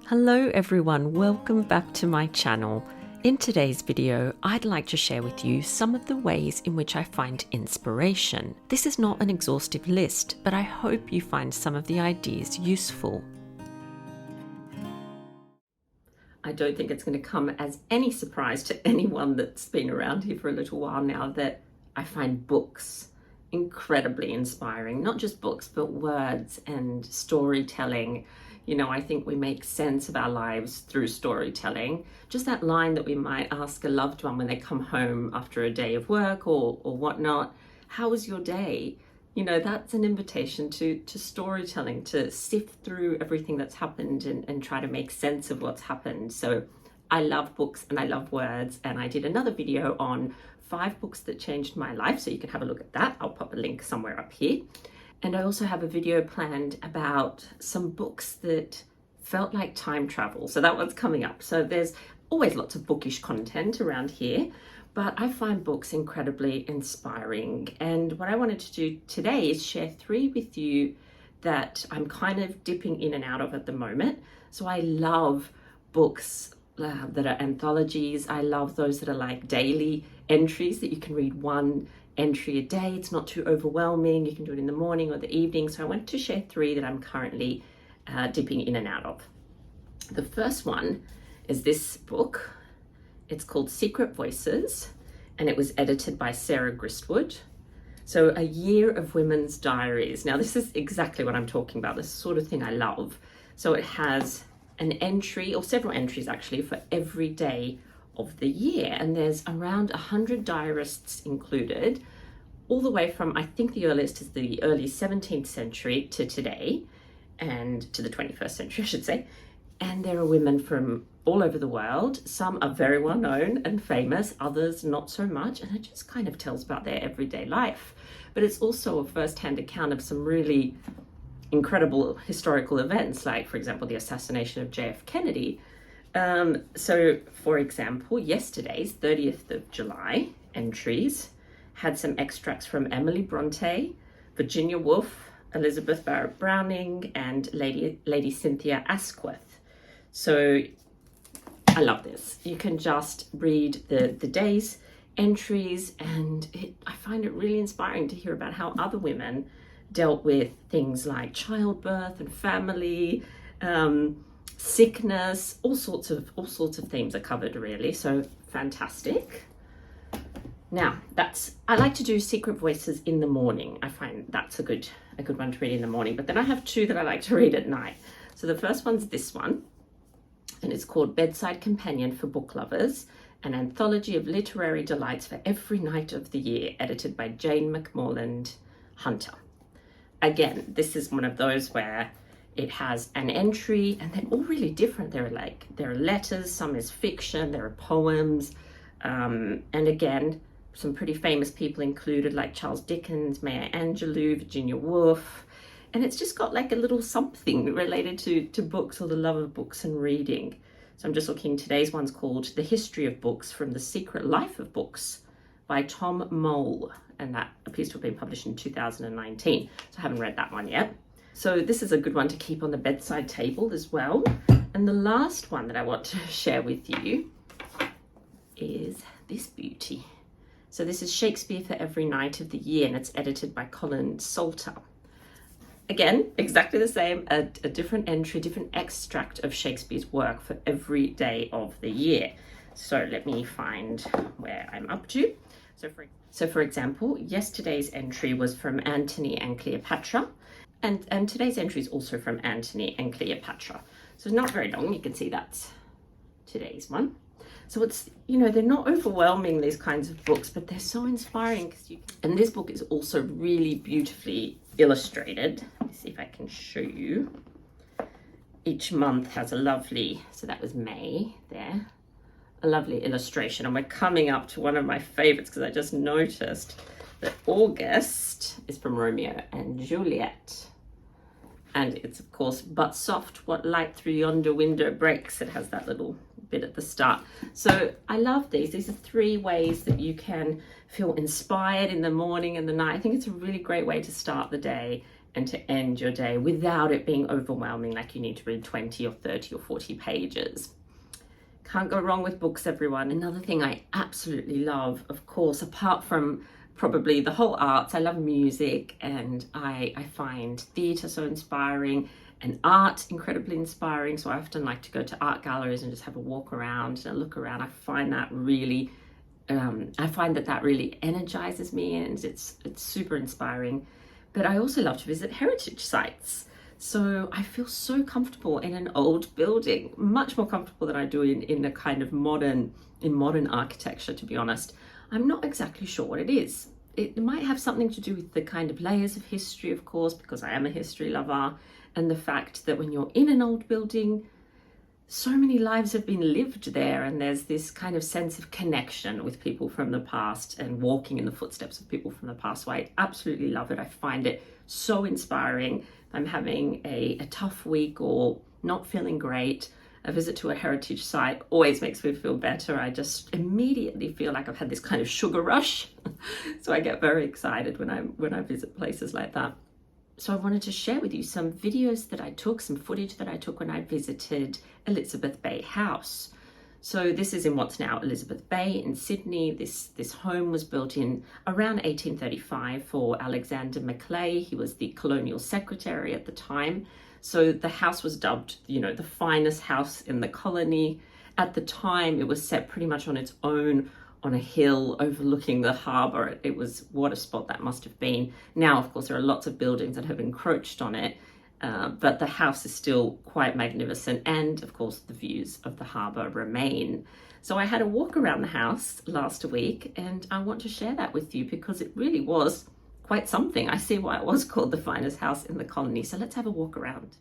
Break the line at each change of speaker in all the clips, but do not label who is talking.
Hello everyone, welcome back to my channel. In today's video, I'd like to share with you some of the ways in which I find inspiration. This is not an exhaustive list, but I hope you find some of the ideas useful. I don't think it's going to come as any surprise to anyone that's been around here for a little while now that I find books incredibly inspiring. Not just books, but words and storytelling. You know, I think we make sense of our lives through storytelling. Just that line that we might ask a loved one when they come home after a day of work or whatnot, how was your day? You know, that's an invitation to storytelling, to sift through everything that's happened and try to make sense of what's happened. So I love books and I love words, and I did another video on 5 books that changed my life, so you can have a look at that. I'll pop a link somewhere up here. And I also have a video planned about some books that felt like time travel. So that one's coming up. So there's always lots of bookish content around here, but I find books incredibly inspiring. And what I wanted to do today is share 3 with you that I'm kind of dipping in and out of at the moment. So I love books that are anthologies. I love those that are like daily entries that you can read one entry a day. It's not too overwhelming. You can do it in the morning or the evening. So I wanted to share 3 that I'm currently dipping in and out of. The first one is this book. It's called Secret Voices, and it was edited by Sarah Gristwood. So a year of women's diaries. Now this is exactly what I'm talking about, this sort of thing I love. So it has an entry, or several entries actually, for every day of the year, and there's around 100 diarists included, all the way from, I think the earliest is the early 17th century to today, and to the 21st century I should say. And there are women from all over the world. Some are very well known and famous, others not so much, and it just kind of tells about their everyday life. But it's also a first-hand account of some really incredible historical events, like for example the assassination of JF Kennedy. So for example, yesterday's 30th of July entries had some extracts from Emily Bronte, Virginia Woolf, Elizabeth Barrett Browning, and Lady Cynthia Asquith. So I love this. You can just read the day's entries, and I find it really inspiring to hear about how other women dealt with things like childbirth and family, sickness, all sorts of themes are covered really. So fantastic. Now I like to do Secret Voices in the morning. I find that's a good one to read in the morning, but then I have 2 that I like to read at night. So the first one's this one, and it's called Bedside Companion for Book Lovers, an anthology of literary delights for every night of the year, edited by Jane McMorland Hunter. Again, this is one of those where it has an entry, and they're all really different. There are letters, some is fiction, there are poems, and again, some pretty famous people included, like Charles Dickens, Maya Angelou, Virginia Woolf, and it's just got like a little something related to books or the love of books and reading. So I'm just looking, today's one's called The History of Books from the Secret Life of Books by Tom Mole, and that appears to have been published in 2019. So I haven't read that one yet. So this is a good one to keep on the bedside table as well. And the last one that I want to share with you is this beauty. So this is Shakespeare for Every Night of the Year, and it's edited by Colin Salter. Again, exactly the same, a different entry, different extract of Shakespeare's work for every day of the year. So let me find where I'm up to. So for example, yesterday's entry was from Antony and Cleopatra. And today's entry is also from Antony and Cleopatra. So it's not very long. You can see that's today's one. So it's, you know, they're not overwhelming, these kinds of books, but they're so inspiring. And this book is also really beautifully illustrated. Let me see if I can show you. Each month has a lovely, so that was May there, a lovely illustration. And we're coming up to one of my favorites because I just noticed that August is from Romeo and Juliet. And it's of course, but soft, what light through yonder window breaks. It has that little bit at the start. So I love these. These are 3 ways that you can feel inspired in the morning and the night. I think it's a really great way to start the day and to end your day without it being overwhelming, like you need to read 20 or 30 or 40 pages. Can't go wrong with books, everyone. Another thing I absolutely love, of course, apart from probably the whole arts, I love music, and I find theatre so inspiring and art incredibly inspiring. So I often like to go to art galleries and just have a walk around and a look around. I find that really that really energizes me, and it's super inspiring. But I also love to visit heritage sites. So I feel so comfortable in an old building, much more comfortable than I do in a kind of modern architecture, to be honest. I'm not exactly sure what it is. It might have something to do with the kind of layers of history, of course, because I am a history lover, and the fact that when you're in an old building, so many lives have been lived there, and there's this kind of sense of connection with people from the past and walking in the footsteps of people from the past. So I absolutely love it. I find it so inspiring. If I'm having a tough week or not feeling great, a visit to a heritage site always makes me feel better. I just immediately feel like I've had this kind of sugar rush. So I get very excited when I visit places like that. So I wanted to share with you some videos that I took, some footage that I took when I visited Elizabeth Bay House. So this is in what's now Elizabeth Bay in Sydney. This home was built in around 1835 for Alexander Macleay. He was the colonial secretary at the time. So the house was dubbed, the finest house in the colony. At the time, it was set pretty much on its own on a hill overlooking the harbour. It was, what a spot that must have been. Now, of course, there are lots of buildings that have encroached on it, but the house is still quite magnificent, and of course the views of the harbour remain. So I had a walk around the house last week, and I want to share that with you because it really was quite something. I see why it was called the finest house in the colony. So let's have a walk around.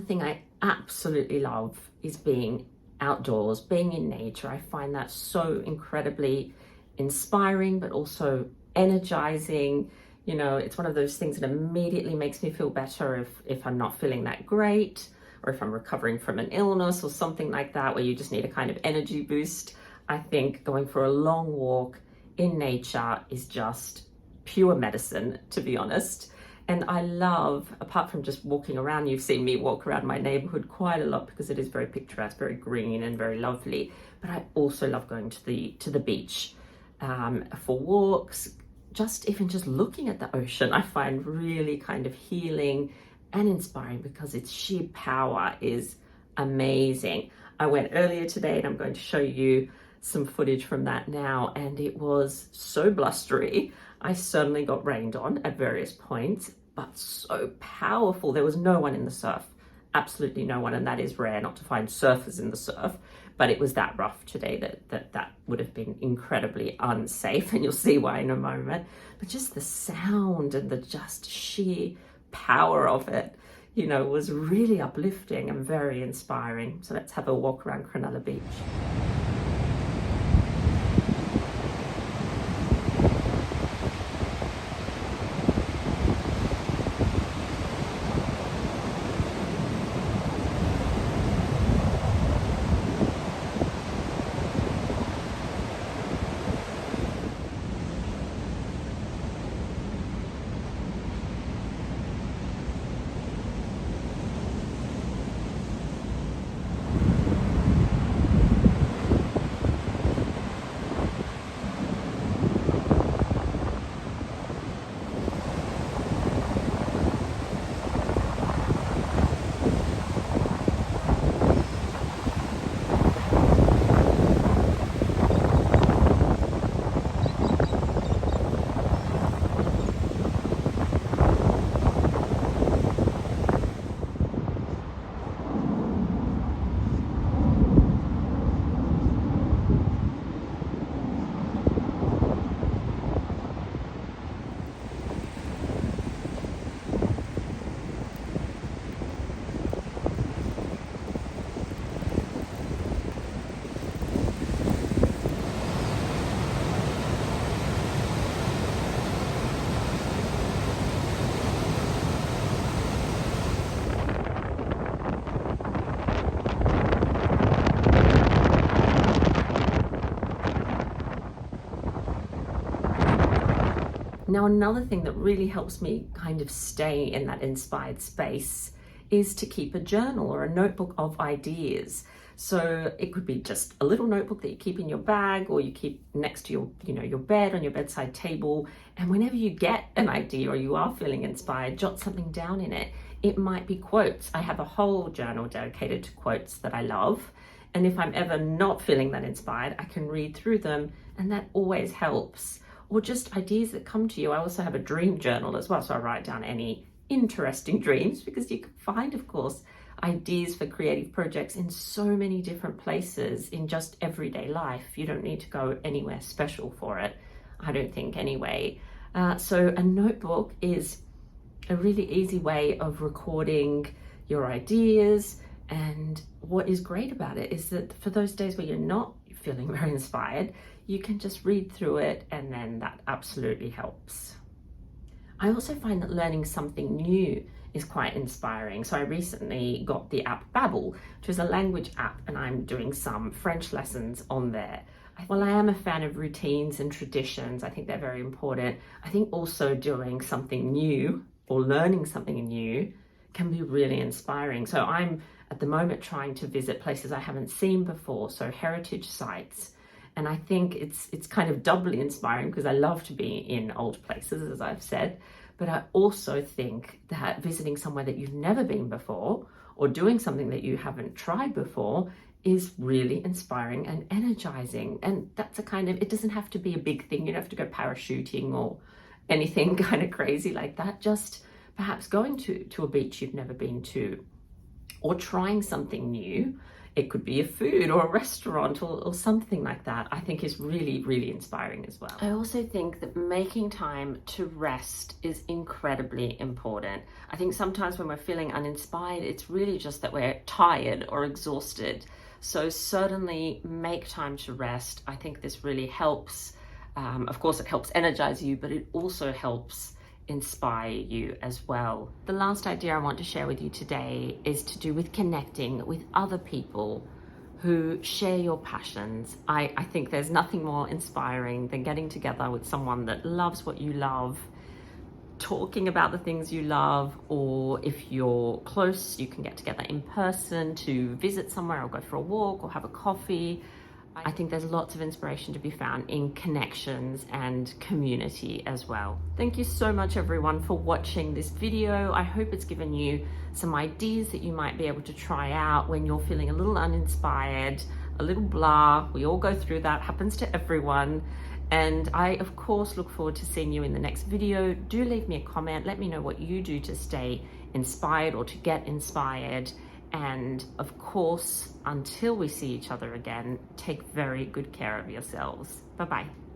thing I absolutely love is being outdoors, being in nature. I find that so incredibly inspiring, but also energizing. You know, it's one of those things that immediately makes me feel better if I'm not feeling that great, or if I'm recovering from an illness or something like that, where you just need a kind of energy boost. I think going for a long walk in nature is just pure medicine, to be honest. And I love, apart from just walking around, you've seen me walk around my neighborhood quite a lot because it is very picturesque, very green and very lovely. But I also love going to the beach for walks. Just even just looking at the ocean, I find really kind of healing and inspiring because its sheer power is amazing. I went earlier today and I'm going to show you some footage from that now, and it was so blustery. I certainly got rained on at various points, but so powerful. There was no one in the surf, absolutely no one, and that is rare not to find surfers in the surf, but it was that rough today that would have been incredibly unsafe, and you'll see why in a moment. But just the sound and the just sheer power of it, you know, was really uplifting and very inspiring. So let's have a walk around Cronulla Beach. Now, another thing that really helps me kind of stay in that inspired space is to keep a journal or a notebook of ideas. So it could be just a little notebook that you keep in your bag, or you keep next to your, your bed, on your bedside table. And whenever you get an idea or you are feeling inspired, jot something down in it. It might be quotes. I have a whole journal dedicated to quotes that I love. And if I'm ever not feeling that inspired, I can read through them, and that always helps. Or just ideas that come to you. I also have a dream journal as well, so I write down any interesting dreams, because you can find, of course, ideas for creative projects in so many different places in just everyday life. You don't need to go anywhere special for it, I don't think, anyway. So a notebook is a really easy way of recording your ideas. And what is great about it is that for those days where you're not feeling very inspired, you can just read through it, and then that absolutely helps. I also find that learning something new is quite inspiring. So I recently got the app Babbel, which is a language app, and I'm doing some French lessons on there. Well, I am a fan of routines and traditions. I think they're very important. I think also doing something new or learning something new can be really inspiring. So I'm at the moment trying to visit places I haven't seen before, so heritage sites. And I think it's kind of doubly inspiring because I love to be in old places, as I've said. But I also think that visiting somewhere that you've never been before, or doing something that you haven't tried before, is really inspiring and energizing. And that's a kind of, it doesn't have to be a big thing. You don't have to go parachuting or anything kind of crazy like that. Just perhaps going to a beach you've never been to, or trying something new. it could be a food or a restaurant or something like that, I think is really, really inspiring as well. I also think that making time to rest is incredibly important. I think sometimes when we're feeling uninspired, it's really just that we're tired or exhausted. So certainly make time to rest. I think this really helps. Of course, it helps energize you, but it also helps inspire you as well. The last idea I want to share with you today is to do with connecting with other people who share your passions. I think there's nothing more inspiring than getting together with someone that loves what you love, talking about the things you love, or if you're close, you can get together in person to visit somewhere or go for a walk or have a coffee. I think there's lots of inspiration to be found in connections and community as well. Thank you so much everyone for watching this video. I hope it's given you some ideas that you might be able to try out when you're feeling a little uninspired, a little blah. We all go through that, happens to everyone. And I, of course, look forward to seeing you in the next video. Do leave me a comment. Let me know what you do to stay inspired or to get inspired. And of course, until we see each other again, take very good care of yourselves. Bye-bye.